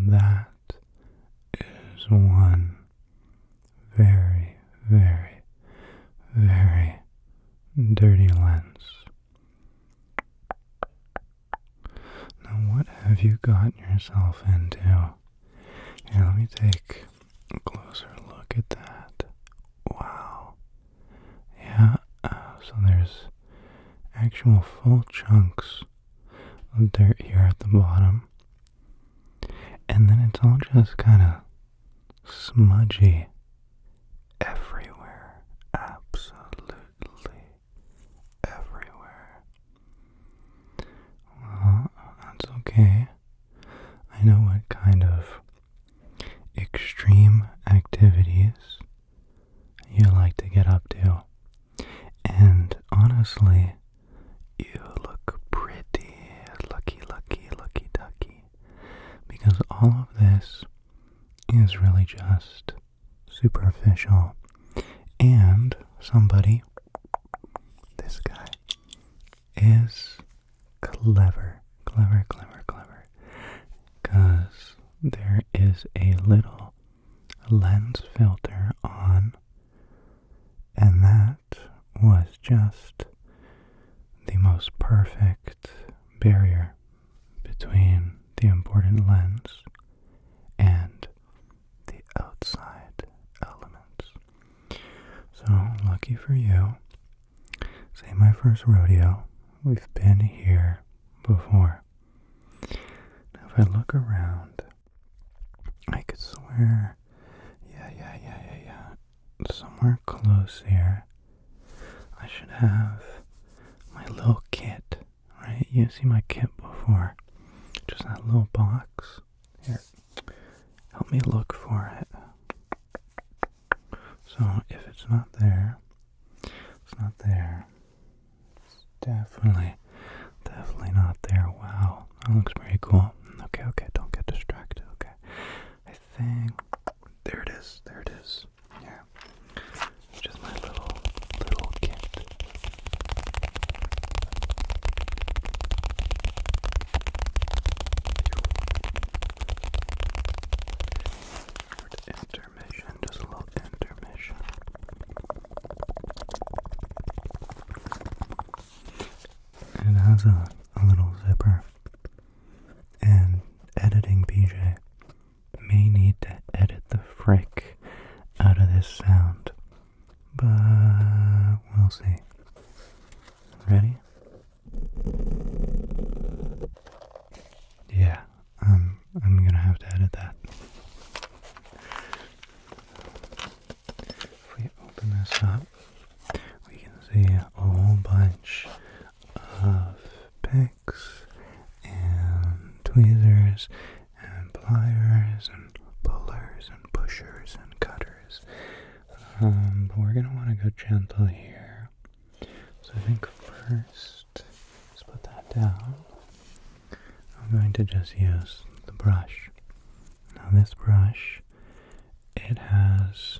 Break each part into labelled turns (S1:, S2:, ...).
S1: that is one very, very, very dirty lens. Now what have you gotten yourself into? Here, let me take a closer look at that. Wow. Yeah, so there's actual full chunks of dirt here at the bottom. And then it's all just kind of smudgy everywhere. Absolutely everywhere. Well, that's okay. I know what kind of extreme activities you like to get up to. And honestly, you look pretty lucky ducky. Because all of this is really just superficial. And somebody, this guy, is clever. Because there is a little lens filter on, and that was just the most perfect barrier between the important lens and the outside elements. So, lucky for you, say my first rodeo, we've been here before. Now if I look around, I could swear, somewhere close here, I should have my little kit, right? You see my kit before, just that little box. Here, help me look for it. So if it's not there, it's not there. It's definitely not there. Wow, that looks pretty cool. Okay, don't get distracted, okay? I think, there it is. Yeah, just my little kit. Intermission, just a little intermission. It has a little zipper, and editing BJ may need to edit the frick out of this sound, but we'll see. Ready? Yeah, I'm gonna have to edit that. If we open this up, we can see a whole bunch of picks and tweezers and pliers and pullers and pushers and cutters. But we're gonna want to go gentle here. So I think first, let's put that down. I'm going to just use the brush. Now this brush, it has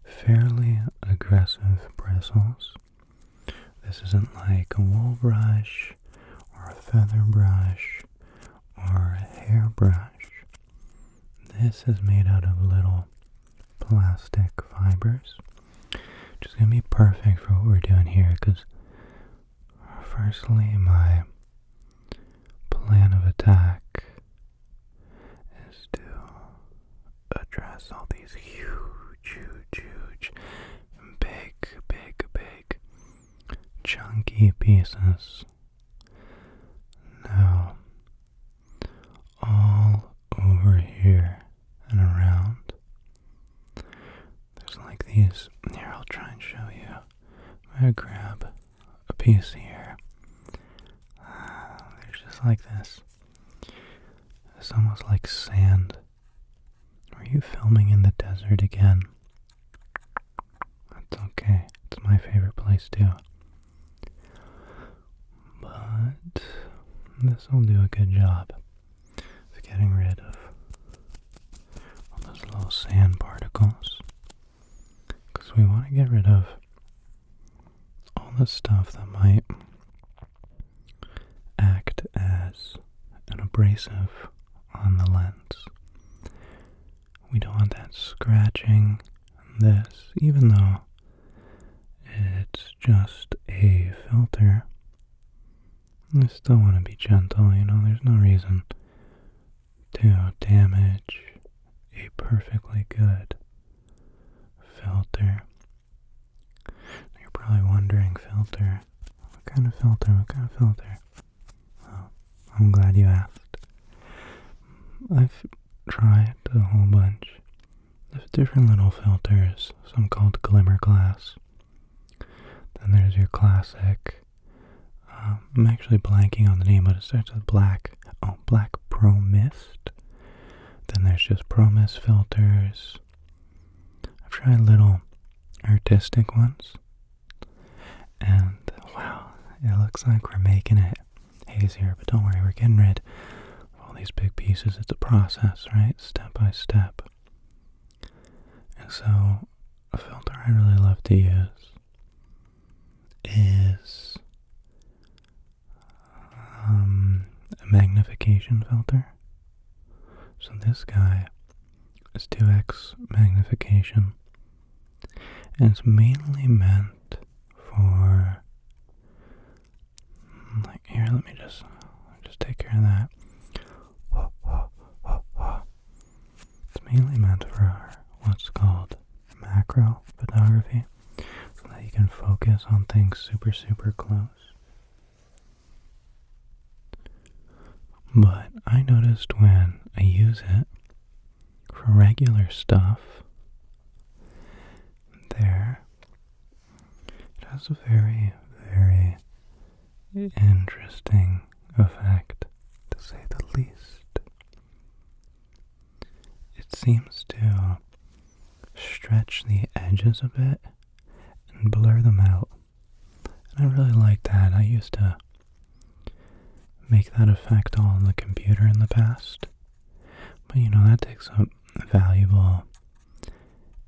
S1: fairly aggressive bristles. This isn't like a wool brush or a feather brush or a hair brush. This is made out of little plastic fibers, which is going to be perfect for what we're doing here, because firstly, my plan of attack is to address all these huge, big, chunky pieces. Now, all over here and around, there's like these. Here, I'll try and show you. I'm gonna grab a piece here. There's just like this. It's almost like sand. Are you filming in the desert again? That's okay. It's my favorite place too. But this will do a good job of getting rid of all those little sand particles. Because we want to get rid of all the stuff that might act as an abrasive on the lens. We don't want that scratching this, even though it's just a filter. I still want to be gentle, there's no reason to damage a perfectly good filter. You're probably wondering, filter? What kind of filter? What kind of filter? Well, I'm glad you asked. I've tried a whole bunch of different little filters, some called glimmer glass. Then there's your classic, I'm actually blanking on the name, but it starts with black. Oh, Black Pro Mist. Then there's just Pro Mist filters. I've tried little artistic ones. And wow, it looks like we're making it hazier, but don't worry, we're getting rid of all these big pieces. It's a process, right? Step by step. And so, a filter I really love to use is a magnification filter. So this guy is 2x magnification, and it's mainly meant for, like, here, let me just take care of that. It's mainly meant for what's called macro photography, so that you can focus on things super, super close. But I noticed when I use it for regular stuff, it has a very, very interesting effect, to say the least. It seems to stretch the edges a bit and blur them out. And I really like that. I used to make that effect all on the computer in the past. But that takes up valuable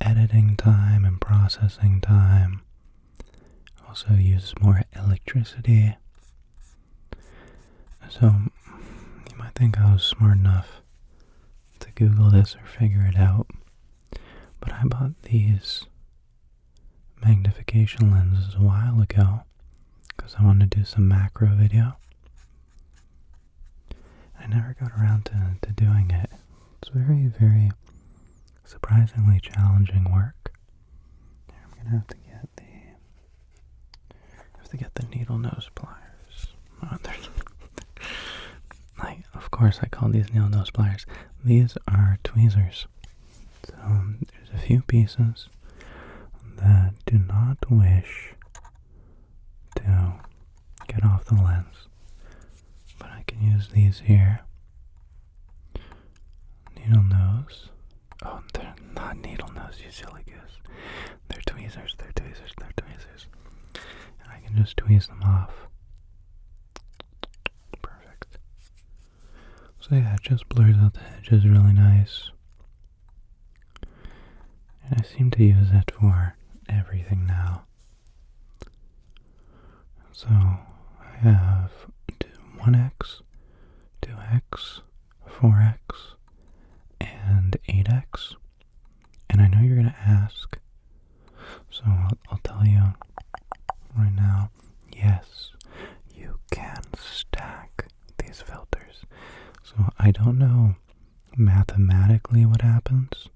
S1: editing time and processing time. Also uses more electricity. So you might think I was smart enough to Google this or figure it out. But I bought these magnification lenses a while ago because I wanted to do some macro video. I never got around to doing it. It's very, very surprisingly challenging work. I'm gonna have to get the needle nose pliers. Of course I call these needle nose pliers. These are tweezers. So there's a few pieces that do not wish to get off the lens. But I can use these here. Needle nose. Oh, they're not needle nose, you silly goose. They're tweezers. And I can just tweeze them off. Perfect. So yeah, it just blurs out the edges really nice. And I seem to use it for everything now. So I have 1x, 2x, 4x, and 8x. And I know you're going to ask, so I'll tell you right now, yes, you can stack these filters. So I don't know mathematically what happens,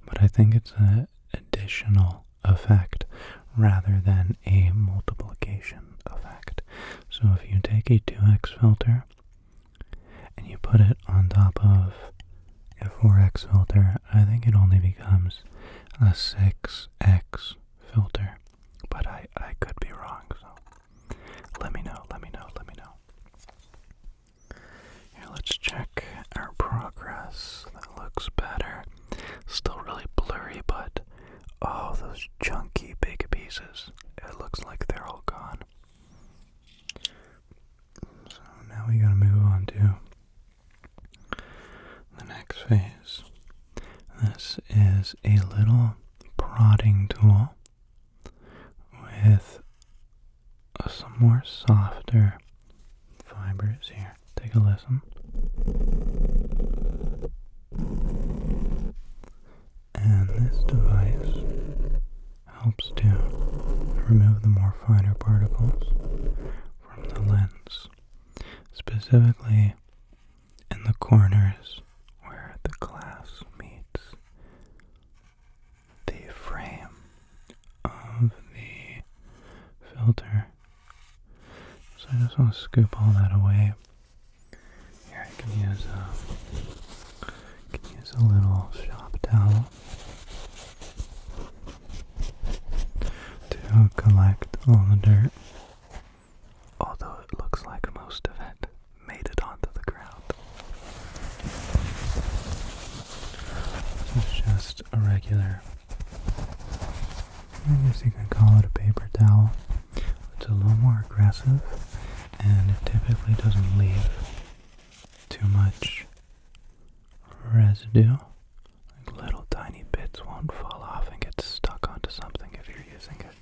S1: but I think it's an additional effect rather than a multiplication effect. So if you take a 2x filter and you put it on top of a 4x filter, I think it only becomes a 6x filter. But I could be wrong, so let me know. Here, let's check our progress. That looks better. Still really blurry, but oh, those chunky big pieces. It looks like they're all gone. So now we gotta move on to the next phase. This is a little prodding tool with some more softer fibers here. Take a listen. specifically in the corners where the glass meets the frame of the filter. So I just want to scoop all that away. Here I can use a little shop towel to collect all the dirt. Although it looks like most of it made it onto the ground. This is just a regular, I guess you could call it a paper towel. It's a little more aggressive, and it typically doesn't leave too much residue. Like little tiny bits won't fall off and get stuck onto something if you're using it.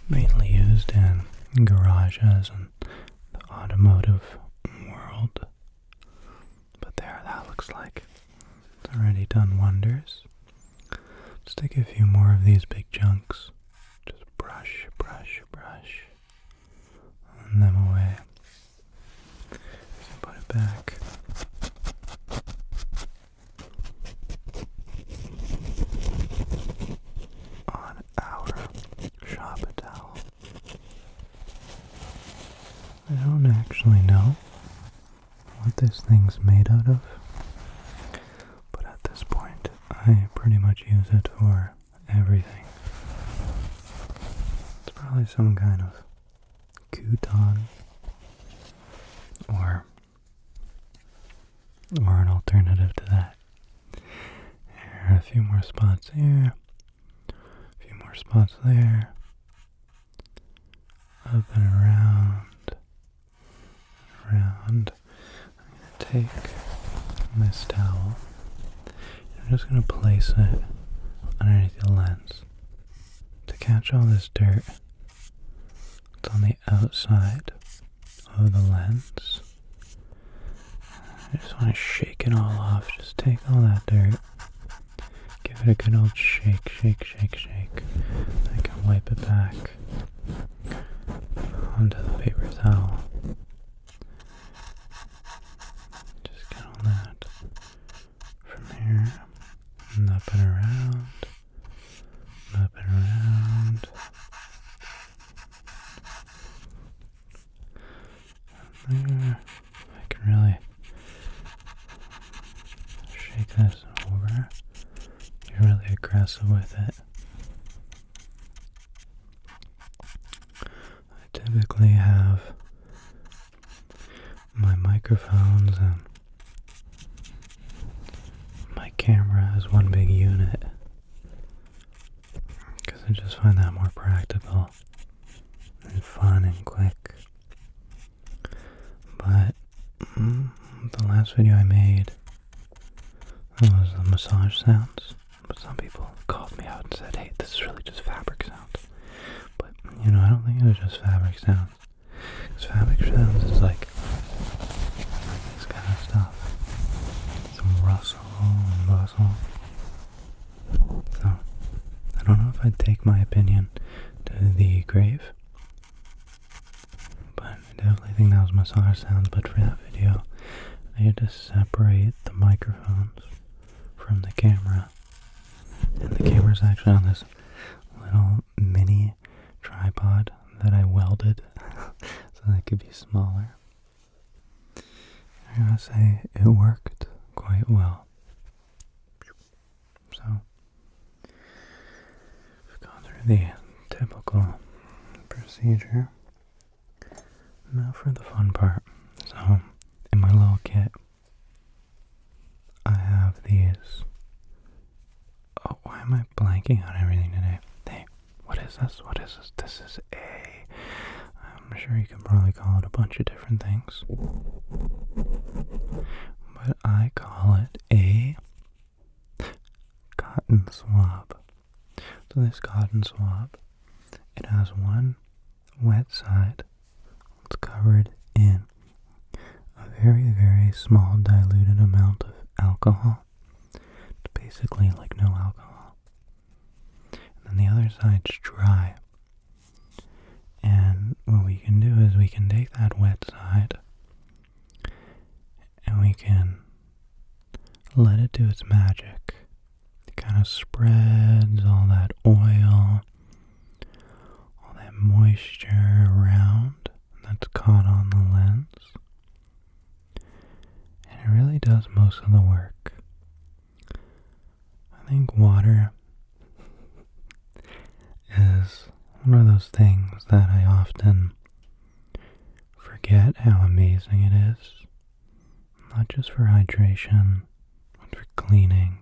S1: Mainly used in garages and the automotive world. But there, that looks like it's already done wonders. Let's take a few more of these big chunks. Just brush, brush, brush them away. Put it back. On our shop towel. I don't actually know what this thing's made out of, but at this point I pretty much use it for everything. It's probably some kind of Kuton or an alternative to that. Here are a few more spots here, a few more spots there, up and around. I'm going to take this towel. I'm just going to place it underneath the lens to catch all this dirt that's on the outside of the lens. I just want to shake it all off. Just take all that dirt, give it a good old shake, shake, shake, shake. I can wipe it back onto the paper towel. Just get all that from here, and up and around, up and around. There. I can really shake this over. Be really aggressive with it. I typically have my microphones and my camera as one big unit, because I just find that more practical and fun and quick. But the last video I made was the massage sounds, but some people called me out and said, hey, this is really just fabric sounds. But, you know, I don't think it was just fabric sounds. Because fabric sounds is like this kind of stuff. Some rustle and bustle. So, I don't know if I'd take my opinion to the grave. But I definitely think that was massage sounds. But for that video, I had to separate the microphones from the camera. And the camera's actually on this little mini tripod that I welded so that it could be smaller. I gotta say, it worked quite well. So, we've gone through the typical procedure. Now for the fun part. So, in my little kit, I have these. Oh, why am I blanking on everything today? Hey, what is this? What is this? This is I'm sure you can probably call it a bunch of different things. But I call it a cotton swab. So this cotton swab, it has one wet side. It's covered in a very, very small diluted amount of alcohol. It's basically like no alcohol. And then the other side's dry. And what we can do is we can take that wet side and we can let it do its magic. It kind of spreads all that oil, all that moisture around that's caught on the lens. And it really does most of the work. I think water is one of those things that I often forget how amazing it is. Not just for hydration, but for cleaning.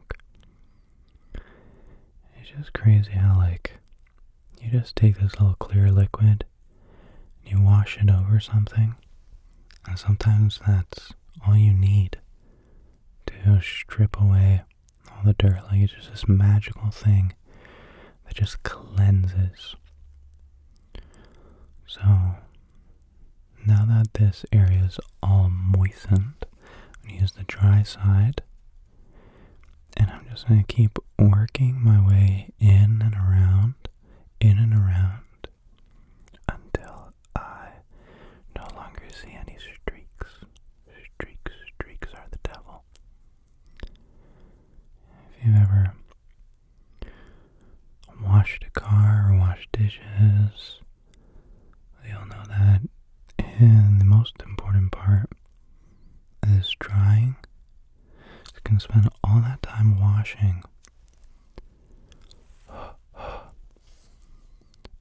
S1: It's just crazy how, like, you just take this little clear liquid and you wash it over something, and sometimes that's all you need to strip away all the dirt. Like, it's just this magical thing that just cleanses. So now that this area is all moistened, I'm going to use the dry side, and I'm just going to keep working my way in and around, until I no longer see any streaks. Streaks are the devil. If you've ever washed a car or washed dishes, you'll know that the most important part is drying. You can spend all that time washing,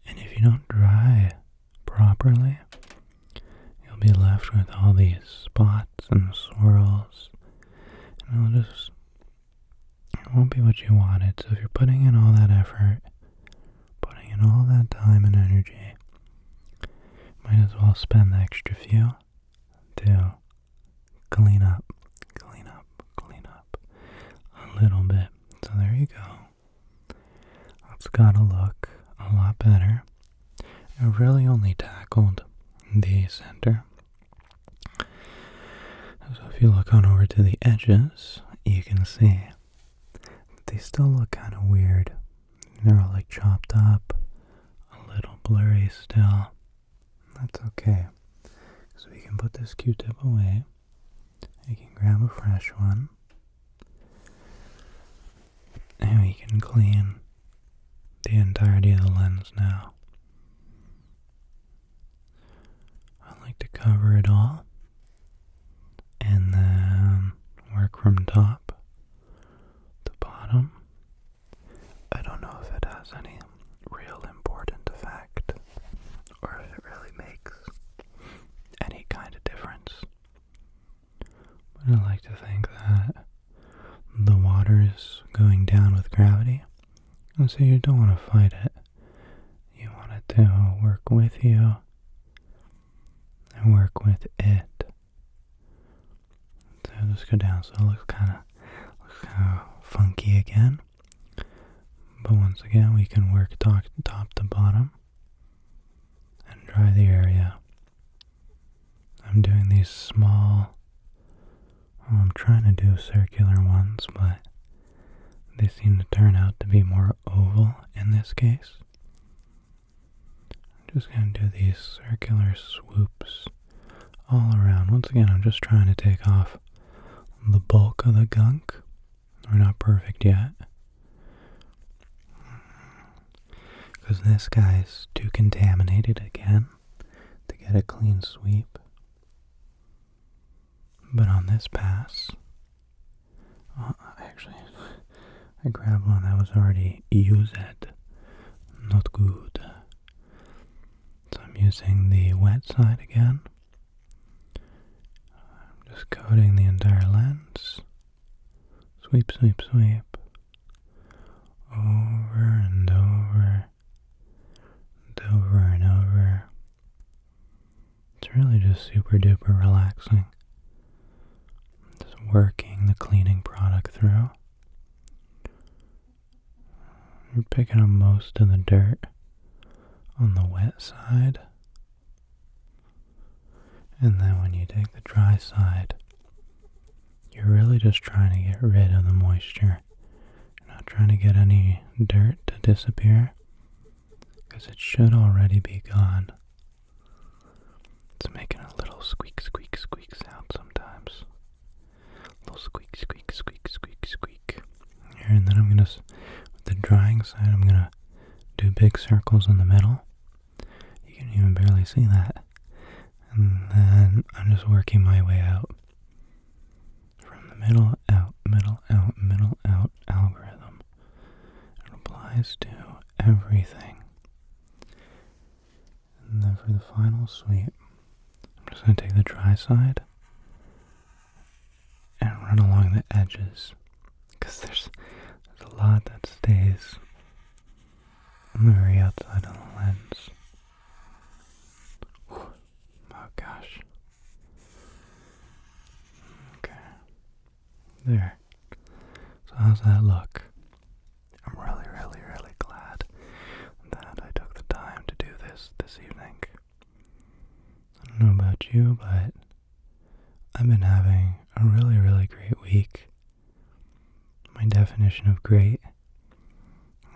S1: and if you don't dry properly, you'll be left with all these spots and swirls, and it won't be what you wanted. So if you're putting in all that effort, putting in all that time and energy, might as well spend the extra few to clean up a little bit. So there you go. It's gotta look a lot better. I really only tackled the center. So if you look on over to the edges, you can see they still look kind of weird. They're all like chopped up, a little blurry still. That's okay. So we can put this Q-tip away. We can grab a fresh one. And we can clean the entirety of the lens now. I like to cover it all and then work from top to bottom. I don't know if it has any real important effect or if it really makes any kind of difference. But I like to think that the water is going down with gravity, and so you don't want to fight it. You want it to work with you and work with it. So just go down, so it looks kind of funky again. But once again, we can work top to bottom and dry the area. I'm doing these small, I'm trying to do circular ones, but they seem to turn out to be more oval in this case. I'm just going to do these circular swoops all around. Once again, I'm just trying to take off the bulk of the gunk. We're not perfect yet, because this guy's too contaminated again to get a clean sweep. But on this pass, I grabbed one that was already used. Not good. So I'm using the wet side again. I'm just coating the entire lens. Sweep, sweep, sweep. Over and over. And over and over. It's really just super duper relaxing. Just working the cleaning product through. You're picking up most of the dirt on the wet side. And then when you take the dry side, you're really just trying to get rid of the moisture. You're not trying to get any dirt to disappear, because it should already be gone. It's making a little squeak, squeak, squeak sound sometimes. A little squeak, squeak, squeak, squeak, squeak. Here, and then with the drying side, I'm gonna do big circles in the middle. You can even barely see that. And then I'm just working my way out. From the middle out, middle out, middle out algorithm. It applies to everything. And then for the final sweep, I'm just going to take the dry side and run along the edges. Because there's a lot that stays on the very outside of the lens. Whew. Oh gosh. Okay. There. So how's that look? I'm really, really, really glad that I took the time to do this evening. I don't know about you, but I've been having a really, really great week. My definition of great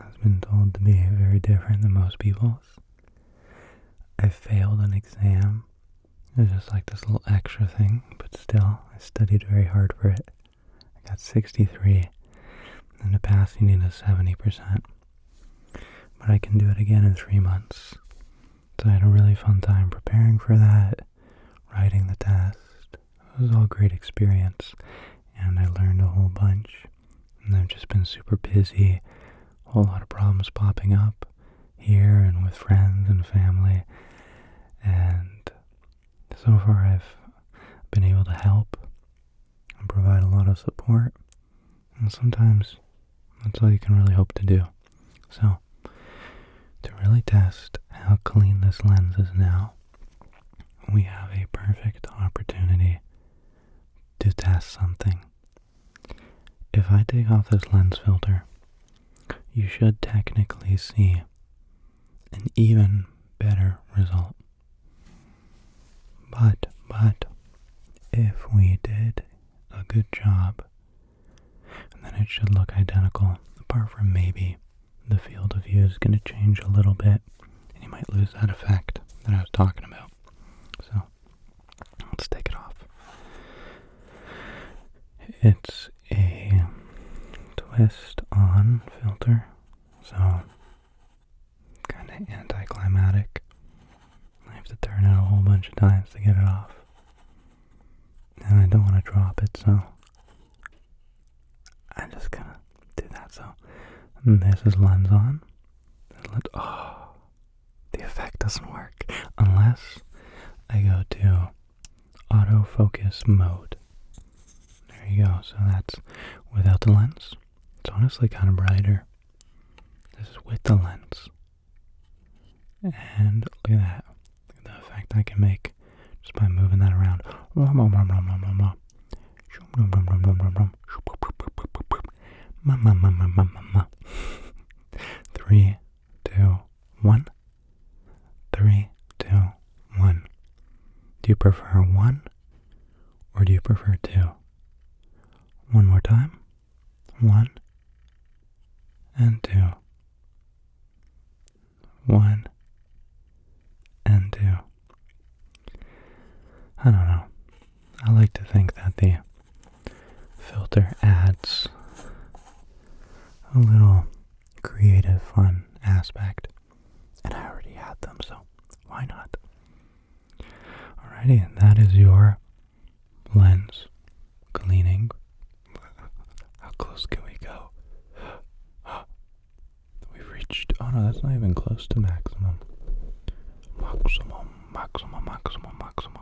S1: has been told to be very different than most people's. I failed an exam. It was just like this little extra thing, but still, I studied very hard for it. I got 63, and to pass you need a 70%. But I can do it again in 3 months. So I had a really fun time preparing for that, writing the test. It was all a great experience, and I learned a whole bunch. And I've just been super busy, a whole lot of problems popping up here and with friends and family. And so far I've been able to help and provide a lot of support. And sometimes that's all you can really hope to do. So, to really test how clean this lens is now, we have a perfect opportunity to test something. If I take off this lens filter, you should technically see an even better result. But, if we did a good job, then it should look identical, apart from maybe the field of view is going to change a little bit, and you might lose that effect that I was talking about. So, let's take it off. It's a twist-on filter, so kind of anticlimactic. I have to turn it a whole bunch of times to get it off. And I don't want to drop it, so I'm just gonna do that. So this is lens on. Oh, the effect doesn't work unless I go to autofocus mode. There you go. So that's without the lens. It's honestly kind of brighter. This is with the lens. And look at that. Look at the effect I can make just by moving that around. 3, 2, 1. 3, 2, 1. Do you prefer 1 or do you prefer 2? One more time. 1 and 2. 1 and 2. I don't know. I like to think that the filter adds a little creative, fun aspect. And I already had them, so why not? Alrighty, and that is your lens cleaning. How close can we go? We've reached, oh no, that's not even close to maximum. Maximum.